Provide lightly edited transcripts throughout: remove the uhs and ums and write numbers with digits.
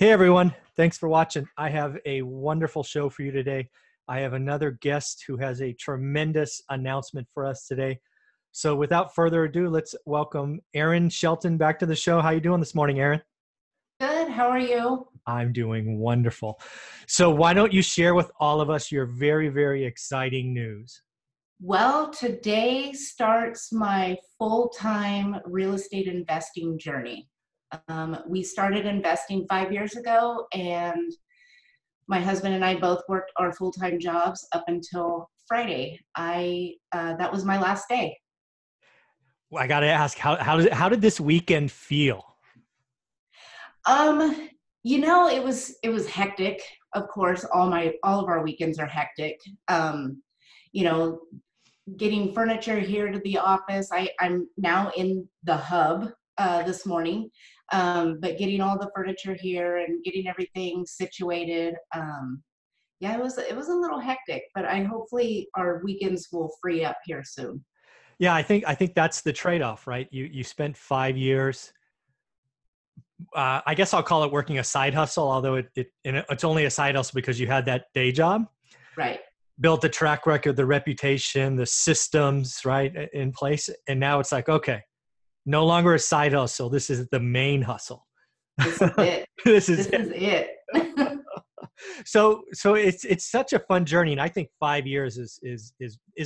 Hey everyone, thanks for watching. I have a wonderful show for you today. I have another guest who has a tremendous announcement for us today. So without further ado, let's welcome Erin Shelton back to the show. How you doing this morning, Erin? Good. How are you? I'm doing wonderful. So why don't you share with all of us your very, very exciting news? Well, today starts my full-time real estate investing journey. We started investing 5 years ago, and my husband and I both worked our full-time jobs up until Friday. That was my last day. Well, I got to ask, how did this weekend feel? Um, it was hectic. Of course, all of our weekends are hectic. Um, you know, Getting furniture here to the office. I'm now in the hub this morning, but getting all the furniture here and getting everything situated. Yeah, it was a little hectic, but I hopefully our weekends will free up here soon. Yeah, I think that's the trade-off, right? You spent 5 years. I guess I'll call it working a side hustle, although it's only a side hustle because you had that day job. Right. Built the track record, the reputation, the systems, right, in place. And now it's like, okay, no longer a side hustle. This is the main hustle. This is it. This is This it. is it. So it's such a fun journey, and I think 5 years is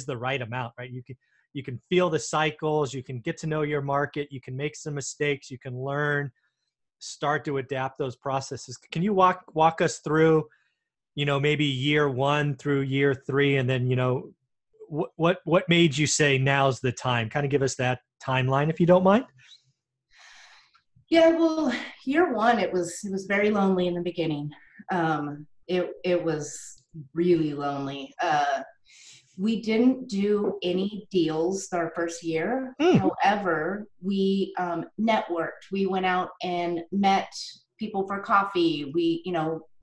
the right amount, right? You can feel the cycles, you can get to know your market, you can make some mistakes, you can learn, start to adapt those processes. Can you walk us through, maybe year one through year three, and then, what made you say now's the time? Kind of give us that timeline if you don't mind. Yeah, well, year one, it was very lonely in the beginning. It was really lonely. We didn't do any deals our first year. Mm, However, we networked. We went out and met people for coffee. We,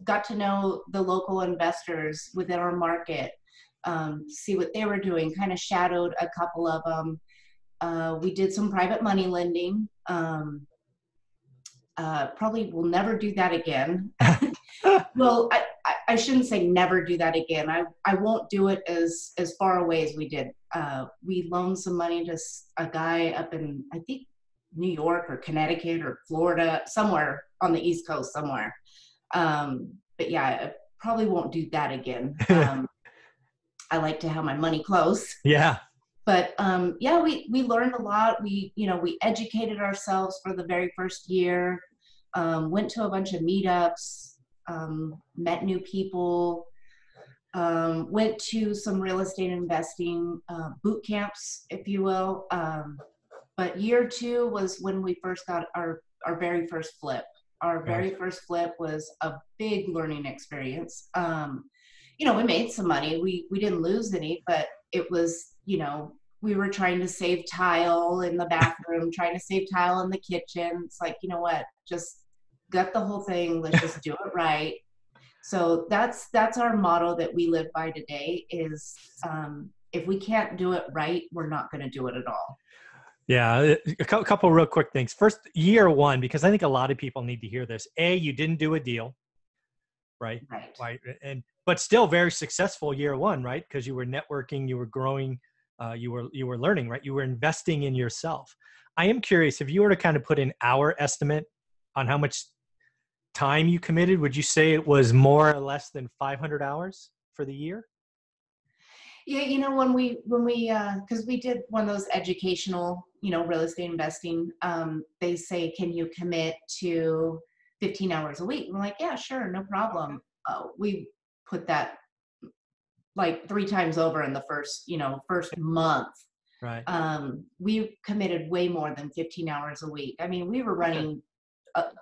got to know the local investors within our market, see what they were doing, kind of shadowed a couple of them. We did some private money lending. Probably will never do that again. Well, I shouldn't say never do that again. I won't do it as far away as we did. We loaned some money to a guy up in, I think, New York or Connecticut or Florida, somewhere on the East Coast somewhere. But yeah, I probably won't do that again. I like to have my money close. yeah. But yeah, we learned a lot. We educated ourselves for the very first year. Went to a bunch of meetups, met new people, went to some real estate investing boot camps, if you will. But year two was when we first got our very first flip. Our Gosh. very first flip was a big learning experience. We made some money. We didn't lose any, but it was, we were trying to save tile in the bathroom, trying to save tile in the kitchen. It's like, you know what, just gut the whole thing. Let's just do it right. So that's our motto that we live by today is, if we can't do it right, we're not going to do it at all. Yeah, a couple real quick things. First, year one, because I think a lot of people need to hear this. A, you didn't do a deal, right? Right. Right, but still very successful year one, right? Because you were networking, you were growing, you were learning, right? You were investing in yourself. I am curious, if you were to kind of put an hour estimate on how much time you committed, would you say it was more or less than 500 hours for the year? Yeah, when we because we did one of those educational, real estate investing, they say, can you commit to 15 hours a week? And we're like, yeah, sure, no problem. We put that like 3 times over in the first month. Right. We committed way more than 15 hours a week. I mean, we were Okay. running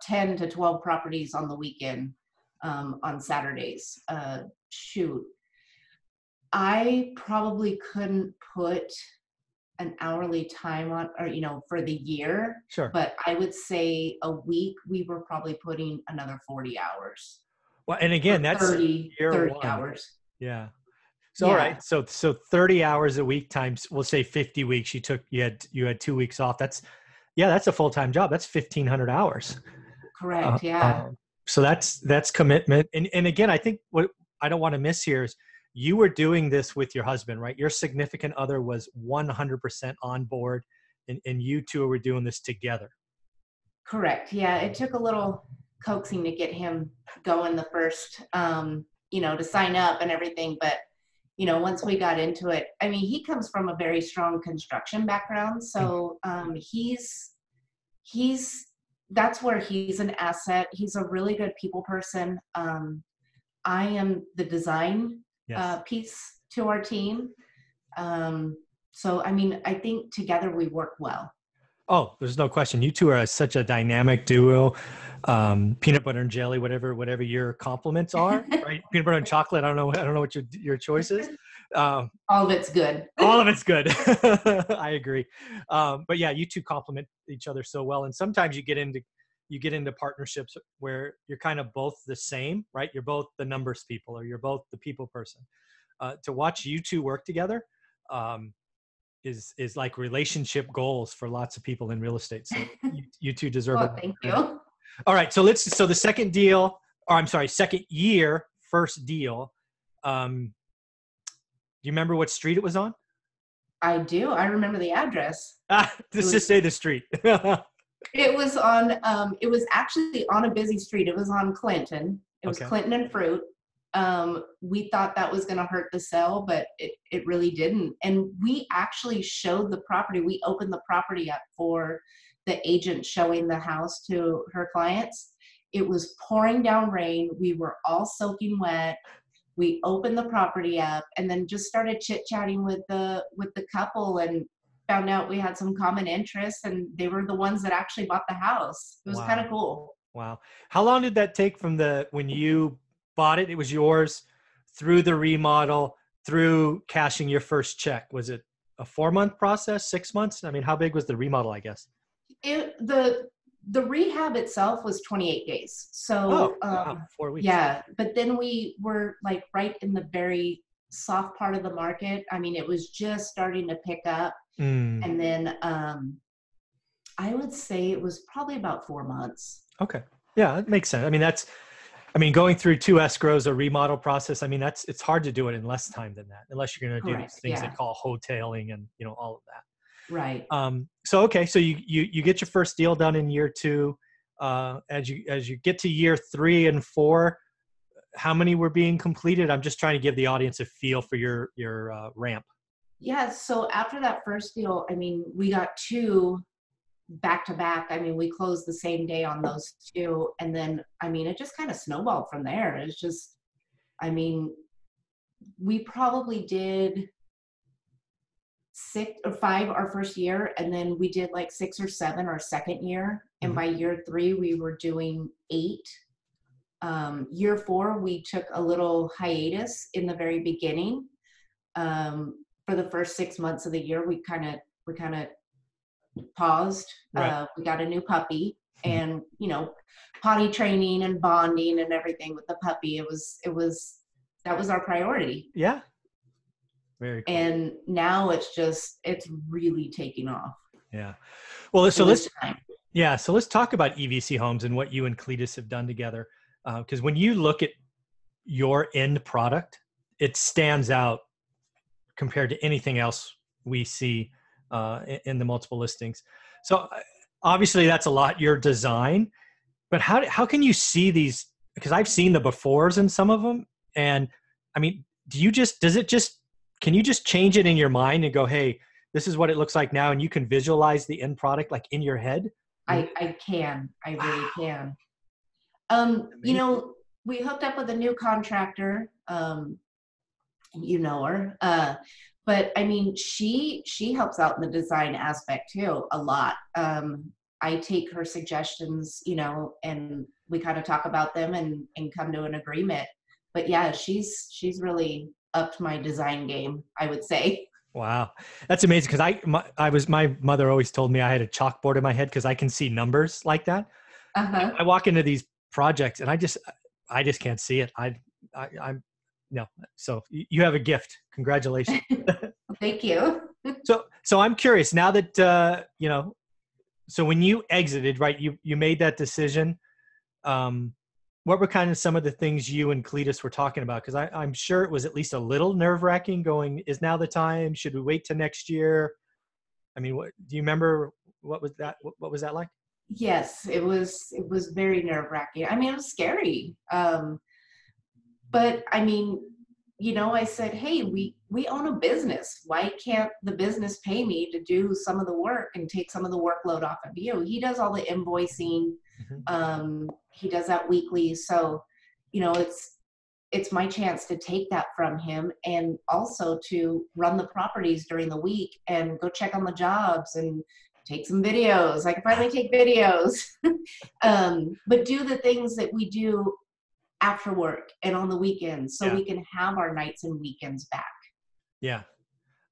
10 to 12 properties on the weekend, on Saturdays. Shoot. I probably couldn't put an hourly time on, or, for the year, Sure. but I would say a week, we were probably putting another 40 hours Well, and or again, that's 30, year 30 one. hours. Yeah. So, all Yeah, right. So 30 hours a week times, we'll say 50 weeks. You had 2 weeks off. That's a full-time job. That's 1,500 hours. Uh, correct. Yeah. um, So that's commitment. And again, I think what I don't want to miss here is you were doing this with your husband, right? Your significant other was 100% on board, and you two were doing this together. Correct. Yeah, it took a little coaxing to get him going the first, to sign up and everything. But, once we got into it, I mean, he comes from a very strong construction background. So he's that's where he's an asset. He's a really good people person. I am the design Yes. piece to our team. So, I mean, I think together we work well. Oh, there's no question. You two are such a dynamic duo. Peanut butter and jelly, whatever your compliments are, right? Peanut butter and chocolate. I don't know what your choice is. All of it's good. All of it's good. I agree. But yeah, you two complement each other so well. And sometimes you get into partnerships where you're kind of both the same, right? You're both the numbers people, or you're both the people person. To watch you two work together, is like relationship goals for lots of people in real estate. So you two deserve it. Thank you. All right. So the second deal, or I'm sorry, second year, first deal. Do you remember what street it was on? I do. I remember the address. Let's just say the street. It was actually on a busy street. It was on Clinton. It was Clinton and Fruit. We thought that was going to hurt the sale, but it really didn't. And we actually showed the property. We opened the property up for the agent showing the house to her clients. It was pouring down rain. We were all soaking wet. We opened the property up and then just started chit-chatting with the couple, and found out we had some common interests, and they were the ones that actually bought the house. It was kind of cool. Wow. How long did that take from when you bought it, it was yours, through the remodel, through cashing your first check? Was it a 4-month process, 6 months? I mean, how big was the remodel, I guess? The rehab itself was 28 days. So, wow, 4 weeks. Yeah. But then we were like right in the very soft part of the market. I mean, it was just starting to pick up. And then I would say it was probably about 4 months. Okay. Yeah, that makes sense. I mean, going through 2 escrows, a remodel process, I mean, it's hard to do it in less time than that, unless you're going to do these things they call hoteling and, all of that. Right. So you get your first deal done in year 2. As you get to year 3 and 4, how many were being completed? I'm just trying to give the audience a feel for your ramp. Yeah. So after that first deal, I mean, we got 2 back to back. I mean, we closed the same day on those 2. And then, I mean, it just kind of snowballed from there. It's just, I mean, we probably did 6 or 5 our first year. And then we did like 6 or 7 our second year. And by year 3, we were doing 8. Year 4, we took a little hiatus in the very beginning. For the first 6 months of the year, we kind of paused. Right. We got a new puppy, and potty training and bonding and everything with the puppy. That was our priority. Yeah. Very cool. And now it's really taking off. Yeah. Well, so let's talk about EVC Homes and what you and Cletus have done together. Because when you look at your end product, it stands out compared to anything else we see in the multiple listings. So obviously that's a lot your design, but how can you see these? Because I've seen the befores in some of them, and I mean, can you just change it in your mind and go, hey, this is what it looks like now, and you can visualize the end product like in your head? I can. I really can. We hooked up with a new contractor. You know her. But I mean, she helps out in the design aspect too, a lot. I take her suggestions, and we kind of talk about them and come to an agreement. But yeah, she's really upped my design game, I would say. Wow. That's amazing. Cause my mother always told me I had a chalkboard in my head, cause I can see numbers like that. I walk into these projects and I just can't see it. I'm no. So you have a gift. Congratulations. Thank you. So I'm curious now that, so when you exited, right, you made that decision. Was what were kind of some of the things you and Cletus were talking about? Because I'm sure it was at least a little nerve-wracking going, is now the time? Should we wait till next year? I mean, what do you remember? What was that? What was that like? Yes, it was very nerve-wracking. I mean, it was scary. But I mean, I said, hey, we own a business. Why can't the business pay me to do some of the work and take some of the workload off of you? He does all the invoicing. He does that weekly. So, it's my chance to take that from him, and also to run the properties during the week and go check on the jobs and take some videos. I can finally take videos, but do the things that we do after work and on the weekends, so we can have our nights and weekends back. Yeah,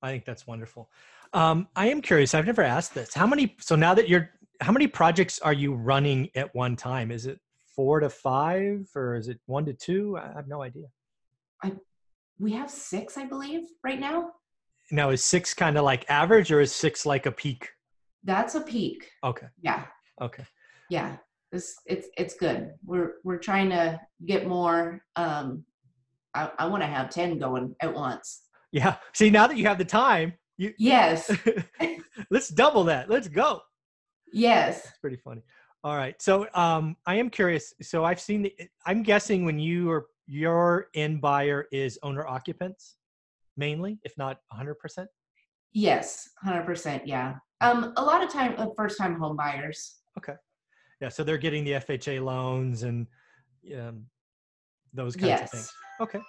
I think that's wonderful. I am curious. I've never asked this. How many projects are you running at one time? Is it 4 to 5, or is it 1 to 2? I have no idea. We have 6, I believe, right now. Now, is 6 kind of like average, or is 6 like a peak? That's a peak. Okay. Yeah. Okay. Yeah. It's good. We're trying to get more. I want to have 10 going at once. Yeah. See, now that you have the time, yes. Let's double that. Let's go. Yes. It's pretty funny. All right. So I am curious. So I'm guessing when your end buyer is owner occupants mainly, if not 100%. Yes. 100%. Yeah. A lot of time, first time home buyers. Okay. Yeah. So they're getting the FHA loans and those kinds of things. Okay.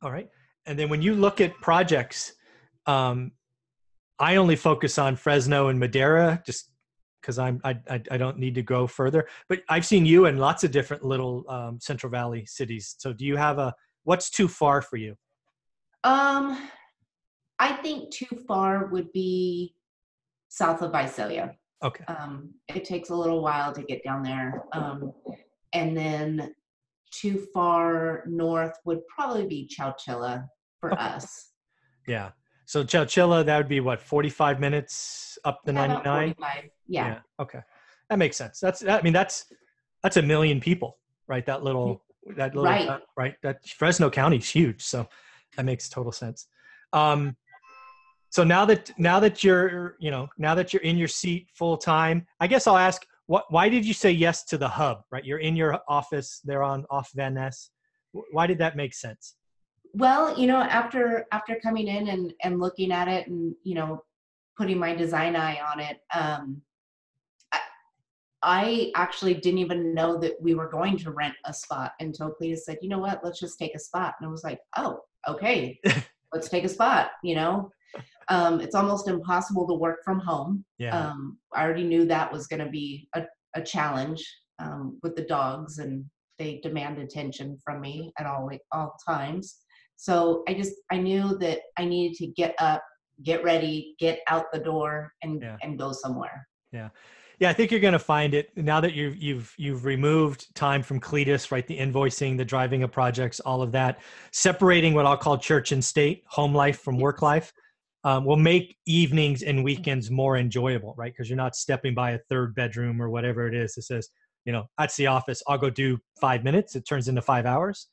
All right. And then when you look at projects, I only focus on Fresno and Madera just because I don't need to go further. But I've seen you in lots of different little Central Valley cities. So do you have what's too far for you? I think too far would be south of Visalia. Okay. It takes a little while to get down there. And then too far north would probably be Chowchilla for us. Yeah. So Chowchilla, that would be what, 45 minutes up the 99? 45. Yeah. Okay. That makes sense. That's a million people, right? That little, right. Right. That Fresno County is huge. So that makes total sense. So now that you're in your seat full time, I guess I'll ask, why did you say yes to the hub, right? You're in your office there off Van Ness. Why did that make sense? Well, after coming in and looking at it and, putting my design eye on it, I actually didn't even know that we were going to rent a spot until Cletus said, you know what, let's just take a spot. And I was like, oh, okay, let's take a spot, It's almost impossible to work from home. Yeah. I already knew that was going to be a challenge with the dogs, and they demand attention from me at all times. So I knew that I needed to get up, get ready, get out the door, and go somewhere. Yeah. Yeah, I think you're going to find it now that you've removed time from Cletus, right? The invoicing, the driving of projects, all of that, separating what I'll call church and state, home life from work life, will make evenings and weekends more enjoyable, right? Because you're not stepping by a third bedroom or whatever it is that says, that's the office. I'll go do 5 minutes. It turns into 5 hours.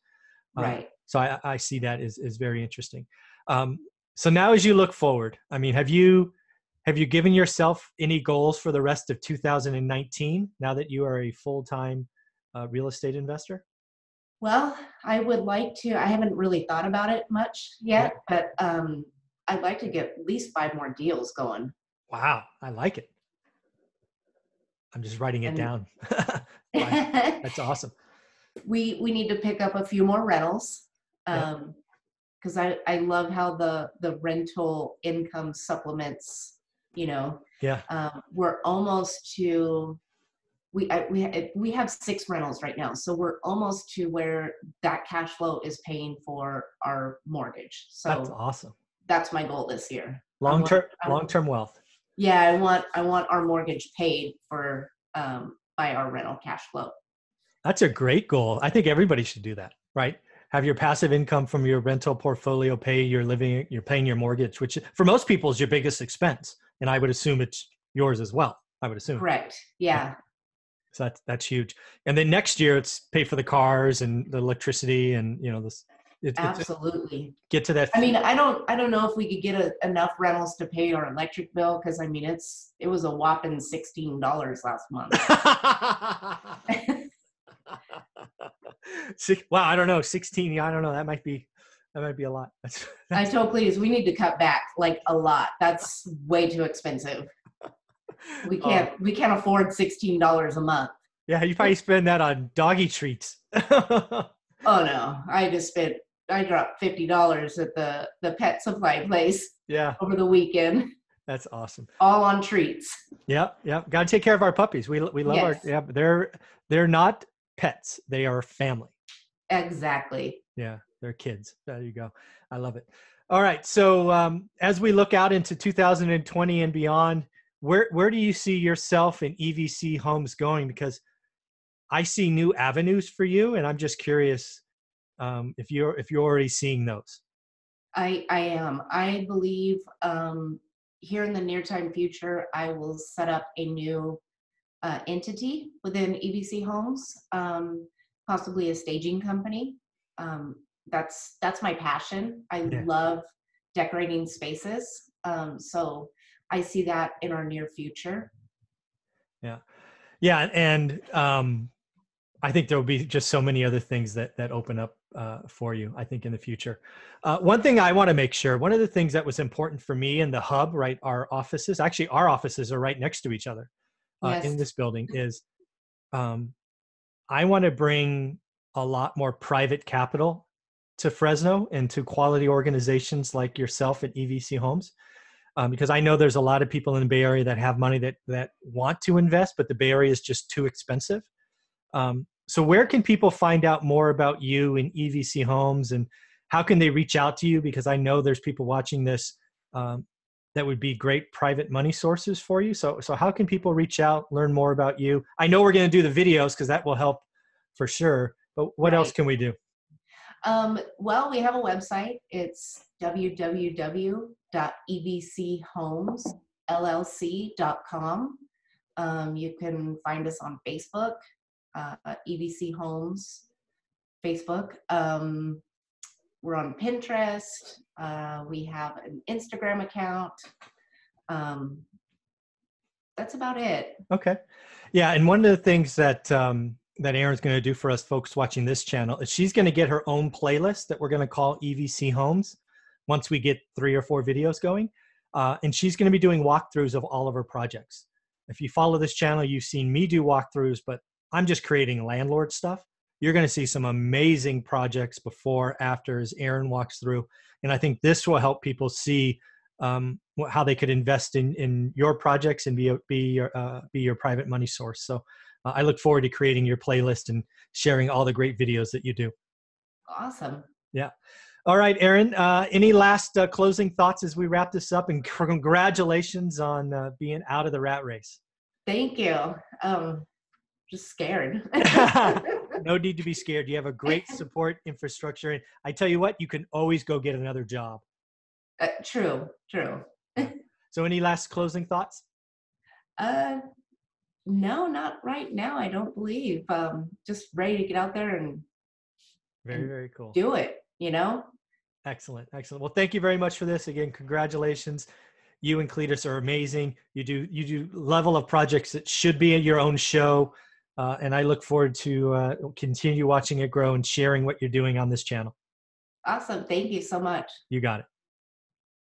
Right. So I see that is very interesting. So now as you look forward, I mean, have you given yourself any goals for the rest of 2019 now that you are a full-time real estate investor? Well, I would like to. I haven't really thought about it much yet, but I'd like to get at least 5 more deals going. Wow, I like it. I'm just writing it down. That's awesome. We need to pick up a few more rentals because I love how the rental income supplements. We're almost to, we have 6 rentals right now. So we're almost to where that cash flow is paying for our mortgage. So that's awesome. That's my goal this year. Long-term wealth. Yeah. I want our mortgage paid for, by our rental cash flow. That's a great goal. I think everybody should do that, right? Have your passive income from your rental portfolio pay you're paying your mortgage, which for most people is your biggest expense. And I would assume it's yours as well. I would assume. Correct. Yeah. So that's huge. And then next year it's pay for the cars and the electricity and, you know, this, it's Absolutely. get to that. I mean, I don't know if we could get enough rentals to pay our electric bill, because I mean, it was a whopping $16 last month. Wow, I don't know, 16. Yeah, I don't know. That might be a lot. I told Cletus we need to cut back like a lot. That's way too expensive. We can't afford $16 a month. Yeah, you probably spend that on doggy treats. Oh no, I dropped $50 at the pet supply place. Yeah, over the weekend. That's awesome. All on treats. Yep. Got to take care of our puppies. We love yes. our. Yeah, they're not pets. They are family. Exactly. Yeah, they're kids. There you go. I love it. All right. So as we look out into 2020 and beyond, where do you see yourself in EVC Homes going? Because I see new avenues for you, and I'm just curious if you're already seeing those. I am. I believe here in the near time future, I will set up a new entity within EVC Homes, possibly a staging company. That's my passion. I love decorating spaces. So I see that in our near future. Yeah. Yeah. And I think there will be just so many other things that open up for you, I think, in the future. One thing I want to make sure, one of the things that was important for me in the hub, right, our offices are right next to each other in this building, is I want to bring a lot more private capital to Fresno and to quality organizations like yourself at EVC Homes. Because I know there's a lot of people in the Bay Area that have money that want to invest, but the Bay Area is just too expensive. So where can people find out more about you in EVC Homes, and how can they reach out to you? Because I know there's people watching this that would be great private money sources for you. So how can people reach out, learn more about you? I know we're going to do the videos because that will help for sure. But what else can we do? Well, we have a website. It's www.evchomesllc.com. You can find us on Facebook, EVC Homes Facebook. We're on Pinterest. We have an Instagram account. That's about it. Okay. Yeah. And one of the things that Erin's going to do for us folks watching this channel is she's going to get her own playlist that we're going to call EVC Homes once we get 3 or 4 videos going. And she's going to be doing walkthroughs of all of her projects. If you follow this channel, you've seen me do walkthroughs, but I'm just creating landlord stuff. You're going to see some amazing projects before, after, as Erin walks through. And I think this will help people see how they could invest in your projects and be your private money source. So I look forward to creating your playlist and sharing all the great videos that you do. Awesome. Yeah. All right, Erin, any last closing thoughts as we wrap this up? And congratulations on being out of the rat race. Thank you. Just scared. No need to be scared. You have a great support infrastructure. And I tell you what, you can always go get another job. True. So any last closing thoughts? No, not right now. I don't believe. Just ready to get out there and very cool. Do it, Excellent. Well, thank you very much for this. Again, congratulations. You and Cletus are amazing. You do level of projects that should be in your own show. And I look forward to continue watching it grow and sharing what you're doing on this channel. Awesome. Thank you so much. You got it.